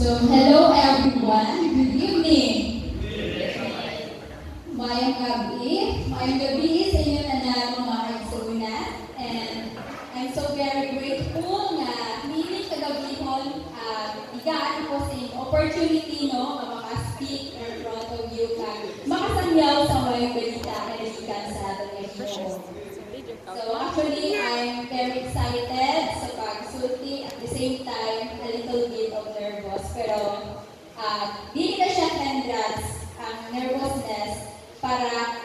So, hello everyone. Good evening. Mayang gabi sa inyo na mga kaigsunan. And I'm so very grateful na ninig kagabihon igaan ko sa inyong opportunity no maka-speak in front of you makasangyaw sa mga balita na ikan sa ating ngayon. So actually, I'm very excited sa pagsulti at the same time, a little bit of nervous. Pero di na siya hindrance ang nervousness para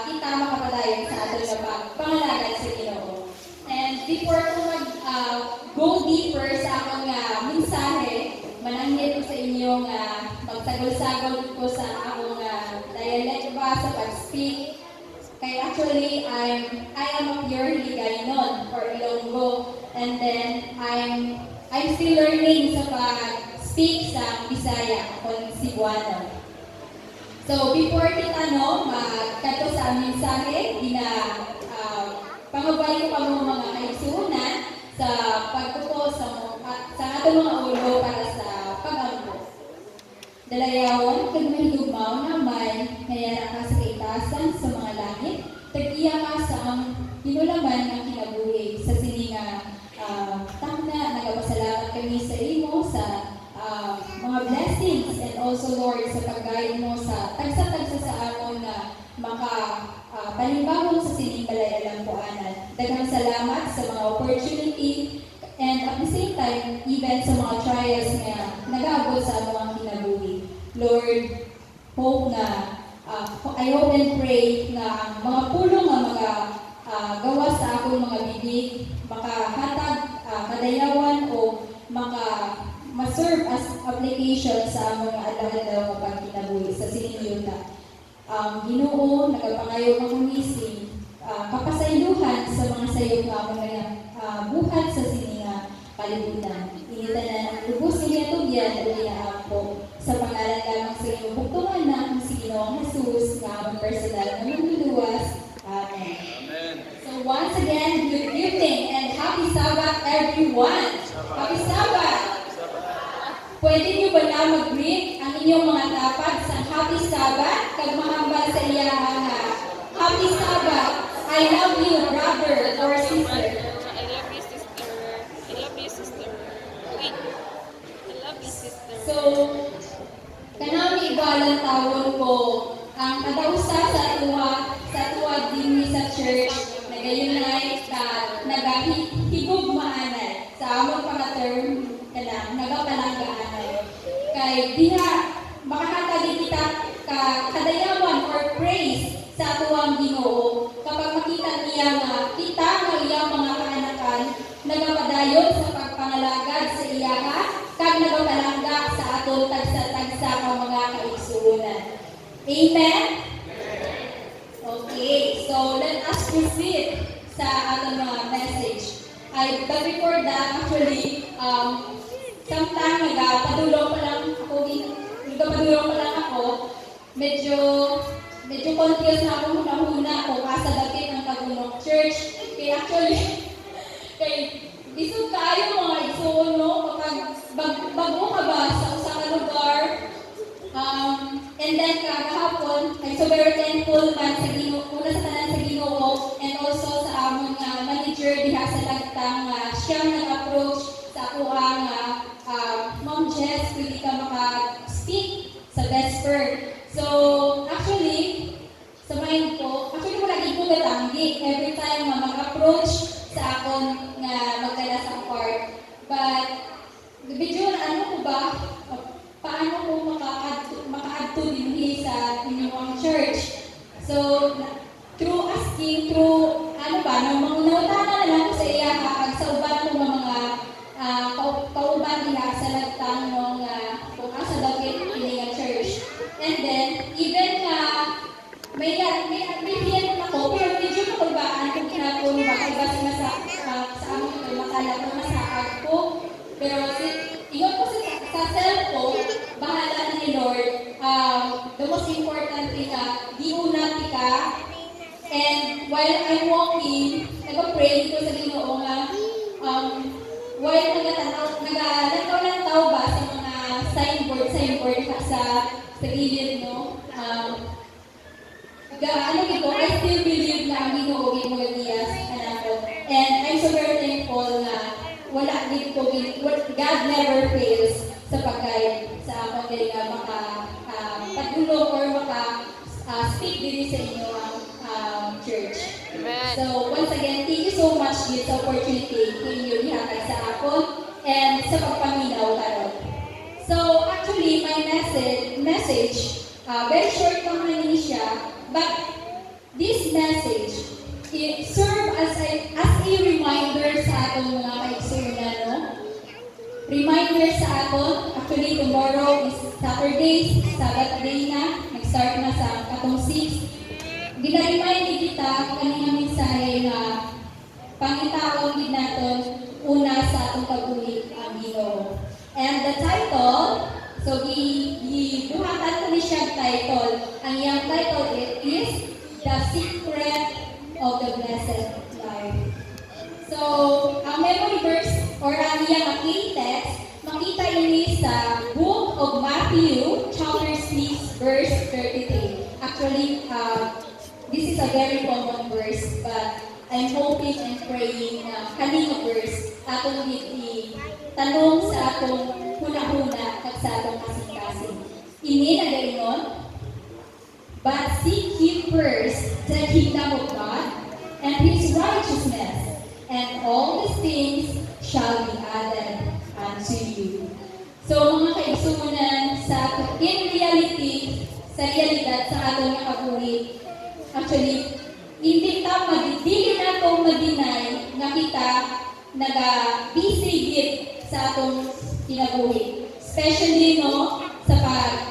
kita makapadayon sa ating pangalagan sa Ginoo. And before ko go deeper sa akong mensahe, mananggit ko sa inyong magsagol-sagol ko sa akong dialect ba sa pag-speak. Kaya actually, I am a pure Hiligaynon or Ilonggo, and then I'm still learning sa pag-speak sa Bisaya o Cebuano. So before kita magkato sa aming mensahe, pangabay ko pa mga kaigsunan sa pagtuto sa atong mga ulo para sa pag-ampo. Dalayawan, kag may dumaw naman, kaya ka sa kaitasan sa mga langit, tag-iya ka sa ang hinulaman ng kinabuhi sa sininga takna, nagpasalamat kami sa imo sa mga blessings and also Lord sa pag-guide mo sa tagsa-tagsa sa amon na panibawon sa sining balay alampuanan. Daghang salamat sa mga opportunity and at the same time, even sa mga trials na nag-aabot sa among kinabuhi. Lord, I hope and pray na ang mga pulong nga mga gawa sa akong mga bibig, makahatag, kadayawan o ma-serve as application sa mga adlaw-adlaw nga pagkinabuhi sa siniyuta. Ginoo, nagapangayo ang umising, kapasayduhan sa mga sayop nga mga buhat sa sininga kalibutan. Initan na ang lubos niya tugyan o inaampo sa pangalan lamang sa inyo. Buktungan na ang si Ginoong Jesus na aming personal na magduduwas. Amen. Amen. So once again, good evening and happy Sabbath everyone. Happy Sabbath! Pwede niyo ba na mag-greet ang inyong mga tapad sa Happy Sabbath? Kag mahambal sa iyang Happy Sabbath! I love you, brother or sister. I love you, sister. I love you, sister. Wait. I love you, sister. So, kanami ibalang tawon ko ang kadausa sa tuwa din sa church nagayunay nagahigugmaanan sa among pangaterm kanang nagapalanggaanay kay diha makahatag kita kadayawan or praise sa tuwang Ginoo kapag makita niya nga kita nga iyang mga kaanakan nagapadayon sa pagpangalagad sa iyaha kag nagapalangga sa aton tagsa-tagsa ka mga kaigsuonan. Amen? Okay, so let us proceed sa ating mga message. But before that, actually, sometime nagpadulong pa lang ako, medyo confused na ako huna-huna kung kasagakit ng Tagunok Church. Kaya actually, isog kaayo mga igsuon, no? Kapag bago ka ba sa usang lugar, and then kahapon, I'm so very thankful man sa Ginoo, una sa tanan sa Ginoo, and also sa amon manager diha sa Lagtang, siya nag-approach sa ako ang Ma'am Jess, pwede ka maka-speak sa Vesper. So, actually, sa mind ko, actually wala din ko gatanggi every time mag-approach sa akon nga magdala sa part. But, the video na ano ko ba, paano ko maka-adto din sa inyong church. So, through asking, nautana na lang ko sa iya, sa uban ko mga kauban nila sa Lagtang nung kung asa daw kining church. And then, even may hiyan ako, pero medyo matulbaan kung kinakon ba, kay basi sa among makala ko masaag ko. Pero ingon ko sa self ko, bahala na ni Lord. The most important thing di una ka. And while I'm walking, nag-pray dito sa Ginoo nga, while naglantaw-lantaw ba sa mga sa import sa gilid, no? Ano ito, I still believe na ang Ginoo mga Diaz anak. And I'm so very thankful na wala dito, God never fails sa pagkain sa akong dili nga patulong or speak din sa inyo ang church. Amen. So once again, thank you so much this opportunity kung inyo ihatag sa akon and sa pagpaminaw karon. So actually, my message, very short lang man siya, but this message, it serve as a reminder sa atong mga kaigsunan, no? Reminder sa aton, actually tomorrow is Saturday, Sabbath day na, nag-start na sa atong 6. Gina-remind ni kita kanina mensahe na pangitaon din naton una sa atong pag-ulit ang Ginoo. And the title, so buhatan ko ni siya title. Ang iyang title is The Secret of the Blessed Life. So, ang memory verse or ang iyang key text, makita ini sa Book of Matthew, chapter 6, verse 33. Actually, this is a very common verse, but I'm hoping and praying na kanina verse atong tanong sa atong huna-huna at sa atong kasing-kasing. Ini na gayon, but seek ye first the kingdom of God and His righteousness, and all these things shall be added unto you. So mga kaigsunan, sa realidad sa atong nakabuhi, actually, hindi na itong madinay na kita naga-busy sa atong kinabuhi. Especially, no,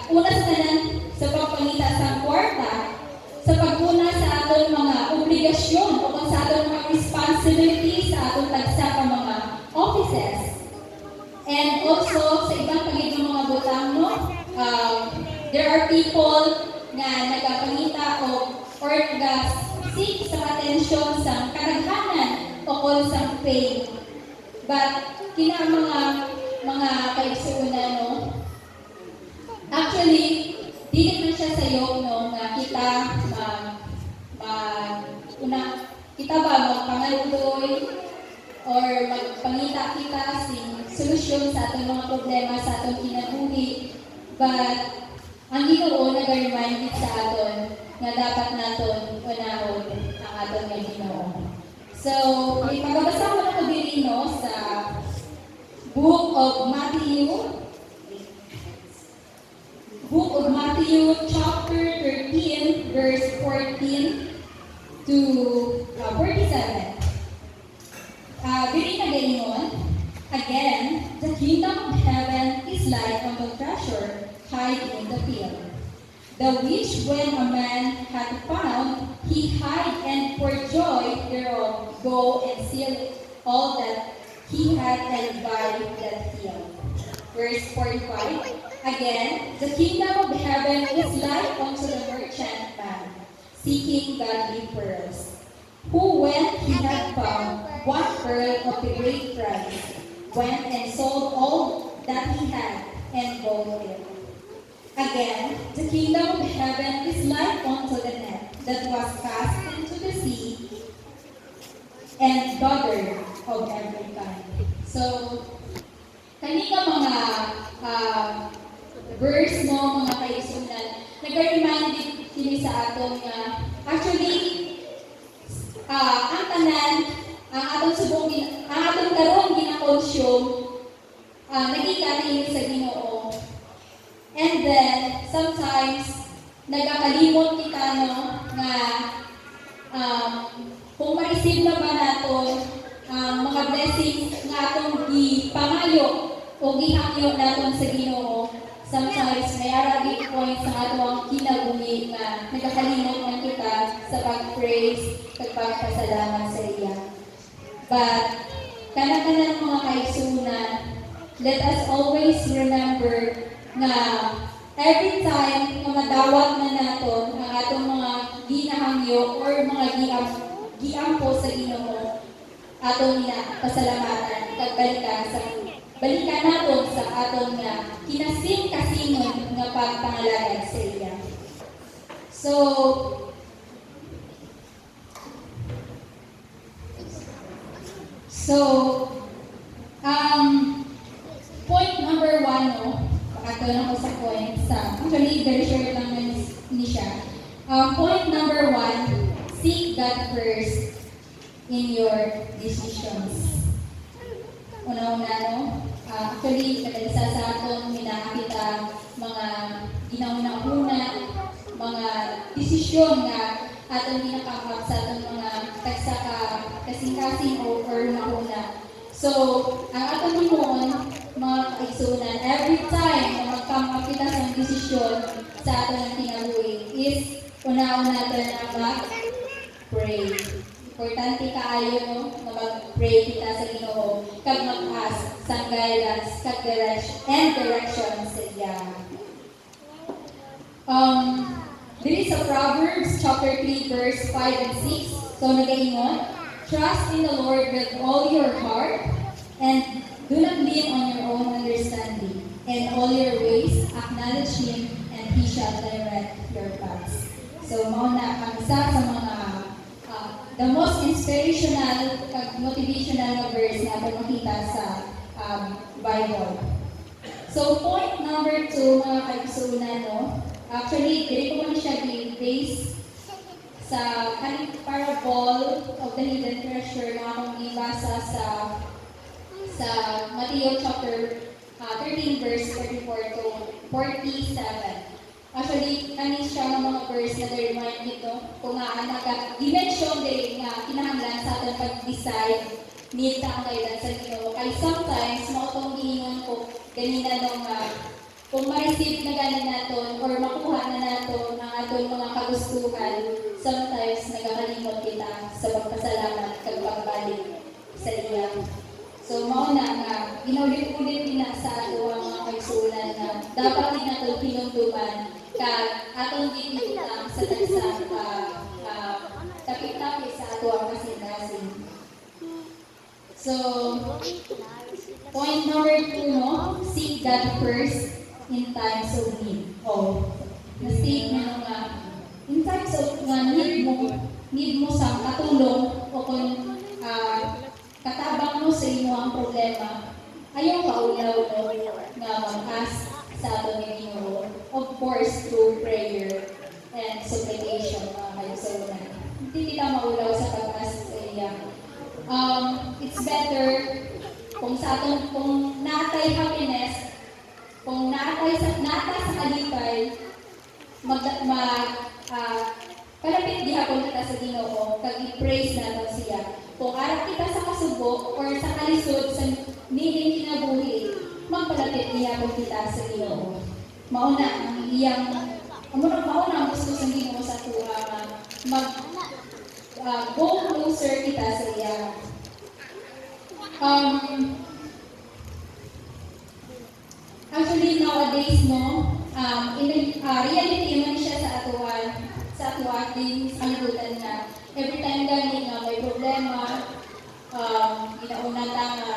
una sa tanan, sa pagpangita sa kwarta, sa paguna sa atong mga obligasyon o kung sa atong mga responsibilities sa atong tagsa ka mga offices. And also, sa ibang pagiging mga butang, no, there are people na nagpangita or nag-seek sa atensyon sa kadaghanan o kung sa fame. But, kina mga kaigsunan, no, actually, dili man siya sayo, no, na kita magpangaludoy or magpangita kita sing solusyon sa atong mga problema sa atong kinabuhi. But ang Ginoo nag-remind sa aton nga dapat naton unahon ang aton nga Ginoo. So, may pagbabasa ko na ko diri, no, sa Book of Matthew, chapter 13, verse 14 to 47. Diri na gayon, again, the kingdom of heaven is like unto treasure hide in the field, the which when a man hath found, he hide, and for joy thereof go and sell all that he had and buy that field. Verse 45, again, the kingdom of heaven is like unto the merchant man, seeking godly pearls, who when he had found one pearl of a great price, went and sold all that he had and bought it. Again, the kingdom of heaven is like unto the net that was cast into the sea, and gathered of every kind. So, kanina mga verse, no, mga kaigsunan, nag-remind din sa aton nga, actually, ang tanan, ang atong karon gina-consume, nagika na sa Ginoo. And then, sometimes, nagkakalimot kita, no, nga kung ma-receive na ba natin mga blessings nga atong gipangayo o gihangyo natin sa Ginoo, sometimes may aragig points sa atong kinabuhi nga nagkakalimot man kita sa pag-praise, pagpapasalamat sa iya. But, kanang-kanang mga kaigsunan, let us always remember na every time na madawat na naton ang atong mga ginahangyo or mga giampo sa Ginoo, atong pasalamatan, kagbalikan sa balikan naton sa aton nga kinasim-kasimon nga pagpangalagad sa iya. So, point number 1, no? Pakataon ako sa point actually, very short lang ni siya. Point number 1, seek God first in your decisions. Una-una, no? Actually, kadalisa sa aton, minakita mga ginauna-una, mga desisyon nga aton ginakangkap sa aton mga kasing-kasing or una-una. So, ang aton himon, mga kaigsunan, every time na magkangkap kita sa desisyon sa aton ang kinabuhi is una-una natin na mag-pray. Importante kaayo no, na mag-pray kita sa Ginoo kag mag-ask sa guidance, kag direction sa iya. There is a Proverbs chapter 3 verse 5 and 6. So nagaingon, trust in the Lord with all your heart and do not lean on your own understanding. In all your ways acknowledge Him and He shall direct your paths. So mauna ang isa sa mga the most inspirational motivational na verse na ato makita sa Bible. So point number 2 mga kaigsunan, no? Actually, dili ko man siya based sa kaning parable of the hidden treasure na akong ibasa sa Matthew chapter 13 verse 34 to 47. Actually, kanin siya ng mga verse na remind dito kung nga nag-dimension din nga kinahanglan sa ating pag-decide need ta ang guidance sa Ginoo. Kaya sometimes, mautong giingon ko ganina nung kung ma-receive na ganin natin or makuha na natin ang ating mga kagustuhan, sometimes nagkakalimot kita sa pagpasalamat kag pagbalik sa iya. So, mauna nga, ginaulit-ulit din na sa ato ang mga kaigsunan na dapat din natin pinunduman kag atong gitutang sa tagsang tapit-tapit sa ato ang kasing-kasing. So, point number 2, no? Seek God first in times of need. Na-statement nga, in times of need mo sa katulong o kung katabang mo sa imo ang problema, ayaw kaulaw no, nga mag-ask sa ato ng Ginoo. Of course, through prayer and supplication, mga kaigsunan. Hindi kita maulaw sa pag-ask sa iya. It's better kung sa aton, kung natay happiness, kung natay sa kalipay, kalapit di hapon kita sa Ginoo, kag i-praise natin siya. Kung arap kita sa kasubok or sa kalisod sa niling kinabuhi, magpalapit di hapon kita sa Ginoo. Mauna ang iyang mauna ang gusto sa Ginoo sa tuwa go closer kita sa iya. Actually nowadays no, reality man siya sa atuan din sa kalibutan na every time gani nga may problema, ginauna ta nga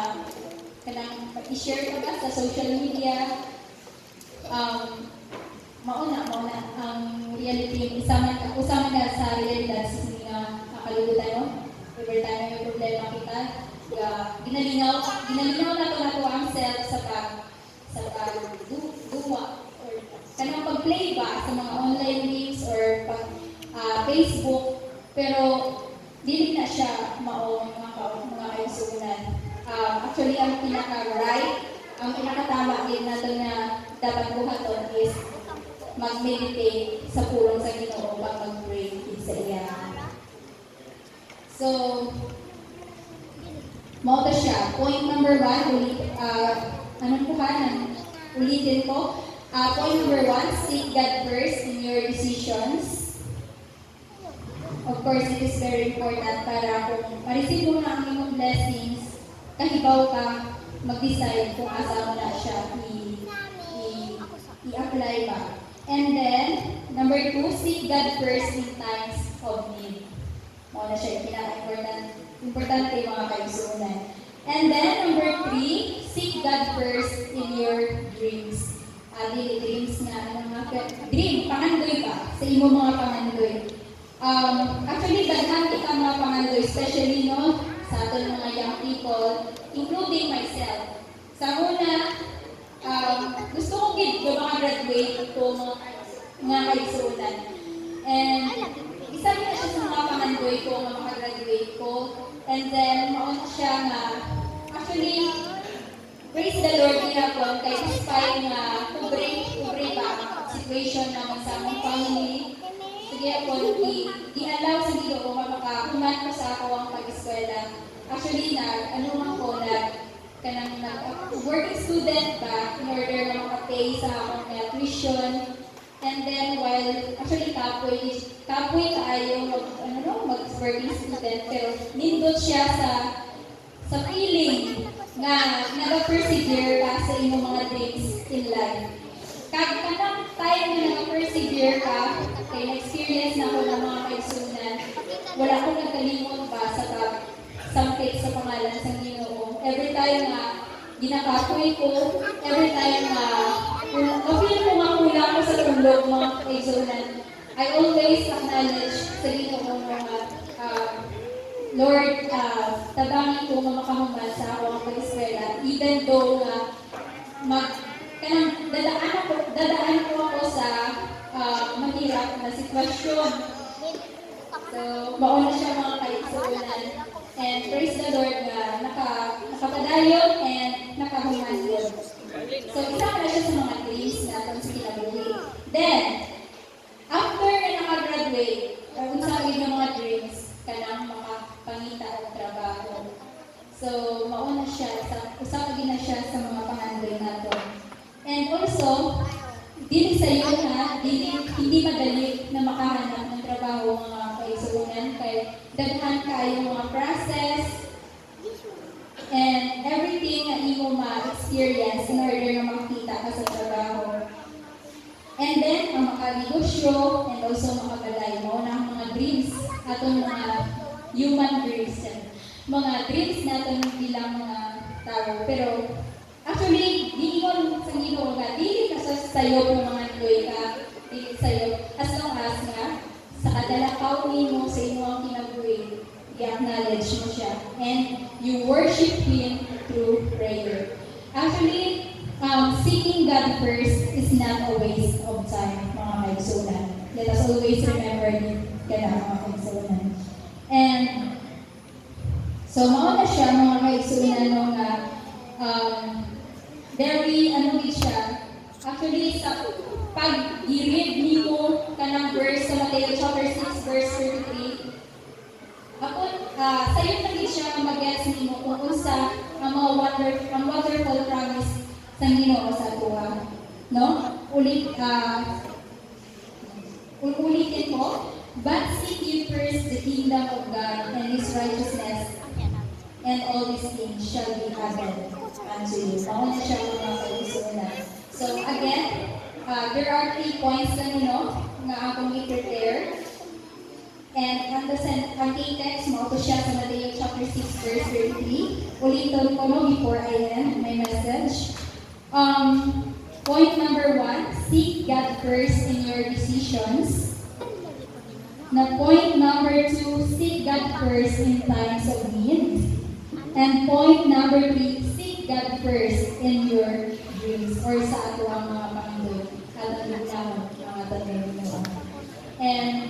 kanang i-share ka sa social media, mauna ang reality usama na sa realidad sa mga kalibutan no. Every time may problema kita, ginalinaw na to ang self sa pagduwa or kanang pag-play ba sa mga online games or Facebook, pero dili na siya mao mga kaigsunan. Actually, ang pinakatama din natin na dapat buhaton is mag-meditate sa pulong sa Ginoo pag mag-pray sa iya. So, mao ta siya. Point number 1, ulitin ko. Point number 1, seek God first in your decisions. Of course, it is very important para kung ma-receive mo na ang iyong blessings, kahibaw ka mag-decide kung asa mo na siya i-apply ba. And then, number 2, seek God first in times of need. Mao na siya, importante mga kaigsunan. And then, number 3, seek seek God first in your dreams. Dili dreams nga, ano nga, dream, pangandoy ba? Sa imo mga pangandoy. Actually, daghan kita mga pangandoy, especially no, sa aton mga young people, including myself. Sa una, gusto ko gid yung mga graduate ko, mga kaigsunan. And isa rin na siya sa mga pangandoy ko, mga makagraduate ko. And then, mauna siya nga, actually, praise the Lord ginapon kay despite nga kubre ba situation naman sa among family. Sige ako, di-allow sa dito ko makakuman ko sa ako ang pag-eskwela. Actually, kanang working student ba in order na makapay sa akong tuition. And then, while actually kapoy kaayo mag-working student, pero nindot siya sa feeling nga nag-persevere ka sa imong mga dreams in life. Kanang time na nag-persevere ka, kay na-experience na ako ng mga kaigsunan, wala akong nagkalimot ba sa pag-sampit sa pangalan sa Ginoo. Every time na ginakapoy ko, every time na mapil ko nga kulang ko sa tulog mga kaigsunan, I always acknowledge sa Ginoo mga Lord, tabangin ko nga makahuman sa ako ang pag-eskwela, even though dadaan ko ako sa mahirap na sitwasyon. So, mauna siya mga kaigsunan. And praise the Lord nga nakapadayon and nakahuman yun. So, isa ka na siya sa mga dreams na itong sa kinabuhi. Then, after na nakagraduate, unsagin ng mga dreams, kanang makapangita ang trabaho. So, mauna siya, usapagin na siya sa mga pangandoy nato. And also, dili sa iyo na, hindi madali na makahanap ng trabaho mga kaigsunan, kay daghan kayo mga process, and everything na imo ma-experience in order na makita ka sa trabaho. And then, ang makanegosyo, and also makabalay mo na mga dreams, atong mga human dreams yan. Mga dreams natin bilang mga tao. Pero, actually, di mo sa Ginoo nga, dili ka sa sayo ng mga ndoy ka, dili sayo, as long as nga, sa kadalakaw mo sa imo ang kinabuhi, i-acknowledge mo siya, and you worship Him through prayer. Actually, seeking God first is not a waste of time, mga kaigsunan. Let us always remember mga kaigsunan. And, so, mauna siya, mga kaigsunan, mga very, siya, actually, sa pag-i-read niyo kanang verse sa Mateo chapter 6, verse 33, ako, sayo na siya mag-gets nimo kung unsa ang wonderful promise sa Ginoo sa tuwa. No? Ulitin ko, but seek ye first the kingdom of God and His righteousness, and all these things shall be added unto you. Mauna siya mga kaigsunan. So again, there are 3 points nga akong i-prepare. And ang key text mo ito siya sa Mateo chapter 6 verse 33. Ulitin ko before I end my message. Point number 1, seek God first in your decisions. Na point number 2, seek God first in times of need. And point number 3, seek God first in your dreams or sa ato ang mga pangandoy. Mga tanong. And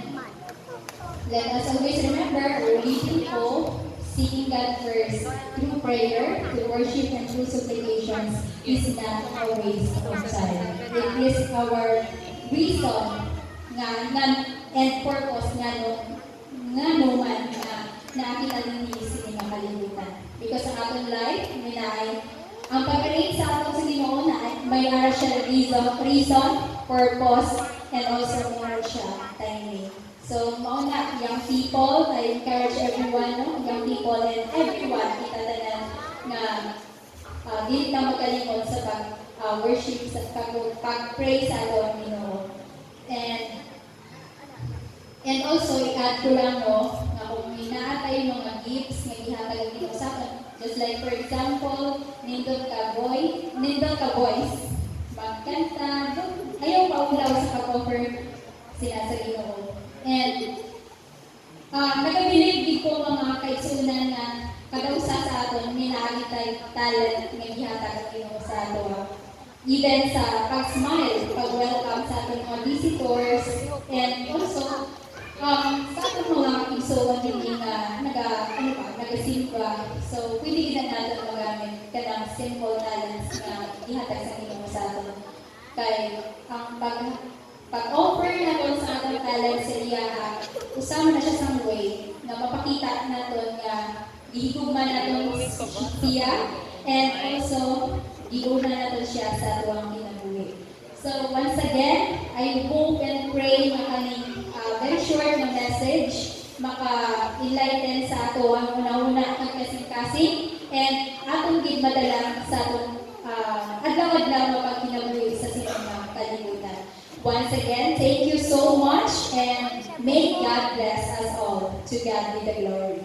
let us always remember, ulitin ko, seeking God first through prayer, through worship, and through supplications is not a waste of time. It is our reason and purpose nga naman na nakita din ni makalimutan. Because ang ating life, ang pag-relate sa ating sa Ginoo na may ara siya reason, purpose, and also meron siya timing. So, mauna, young people, I encourage everyone, young people and everyone, itatanan na dili na magalingon sa pag-worship, sa pag-pray sa ating Ginoo. And also, i-add ko lang, na kung may naatay mga gifts, may ihatag ang Ginoo sa Just like for example, nindot ka boys, magkanta, ayaw paulaw sa pag-offer sila sa Ginoo. And nagabilib di ko mga kaigsunan na kada usa sa aton minaagi tay talent nga gihatag ang Ginoo sa ato. Even sa pag-smile, pag-welcome sa aton mga visitors, and also sa aton mga igsuon din nga nagasimba. So pwede gid natin magamit kanang simple talents nga gihatag sa Ginoo sa aton. Kay ang pag-offer naton sa atong talent sa iya, usama na siya sa way na mapakita naton nga gihigugma naton siya, and also giuna naton siya sa tuwang kinabuhi. So once again, I hope and pray na kaning very short na message maka-enlighten sa ato ang una-una ang kasing-kasing, and atong gid madala sa atong adlaw-adlaw mapagkinabuhi sa sinang kalibutan. Once again, thank you so much, and may God bless us all. To God be the glory.